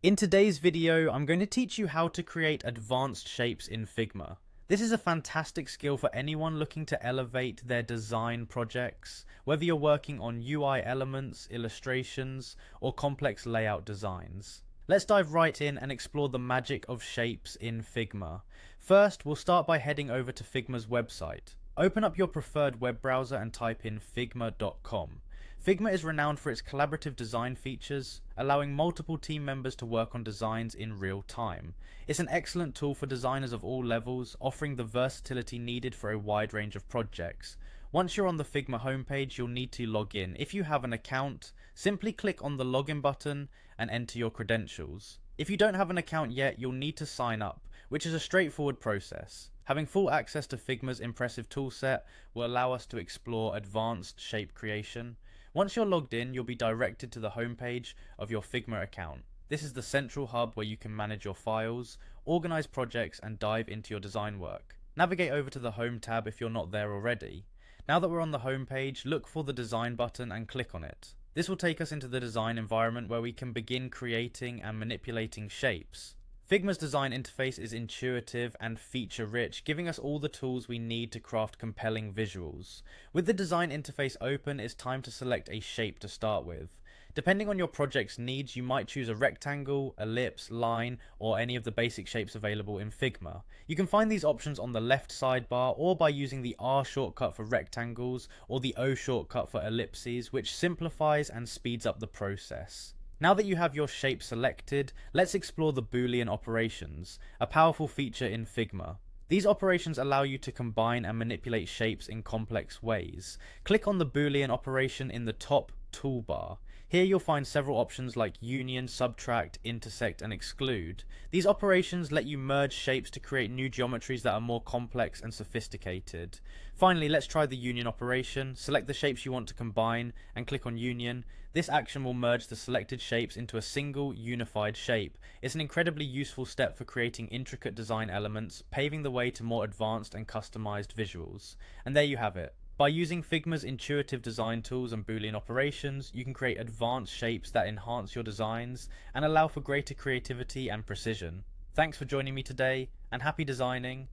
In today's video, I'm going to teach you how to create advanced shapes in Figma. This is a fantastic skill for anyone looking to elevate their design projects, whether you're working on UI elements, illustrations, or complex layout designs. Let's dive right in and explore the magic of shapes in Figma. First, we'll start by heading over to Figma's website. Open up your preferred web browser and type in figma.com. Figma is renowned for its collaborative design features, allowing multiple team members to work on designs in real time. It's an excellent tool for designers of all levels, offering the versatility needed for a wide range of projects. Once you're on the Figma homepage, you'll need to log in. If you have an account, simply click on the login button and enter your credentials. If you don't have an account yet, you'll need to sign up, which is a straightforward process. Having full access to Figma's impressive toolset will allow us to explore advanced shape creation. Once you're logged in, you'll be directed to the homepage of your Figma account. This is the central hub where you can manage your files, organize projects, and dive into your design work. Navigate over to the Home tab if you're not there already. Now that we're on the homepage, look for the Design button and click on it. This will take us into the design environment where we can begin creating and manipulating shapes. Figma's design interface is intuitive and feature-rich, giving us all the tools we need to craft compelling visuals. With the design interface open, it's time to select a shape to start with. Depending on your project's needs, you might choose a rectangle, ellipse, line, or any of the basic shapes available in Figma. You can find these options on the left sidebar or by using the R shortcut for rectangles or the O shortcut for ellipses, which simplifies and speeds up the process. Now that you have your shape selected, let's explore the Boolean operations, a powerful feature in Figma. These operations allow you to combine and manipulate shapes in complex ways. Click on the Boolean operation in the top toolbar. Here you'll find several options like union, subtract, intersect, and exclude. These operations let you merge shapes to create new geometries that are more complex and sophisticated. Finally, let's try the union operation. Select the shapes you want to combine and click on union. This action will merge the selected shapes into a single, unified shape. It's an incredibly useful step for creating intricate design elements, paving the way to more advanced and customized visuals. And there you have it. By using Figma's intuitive design tools and Boolean operations, you can create advanced shapes that enhance your designs and allow for greater creativity and precision. Thanks for joining me today, and happy designing!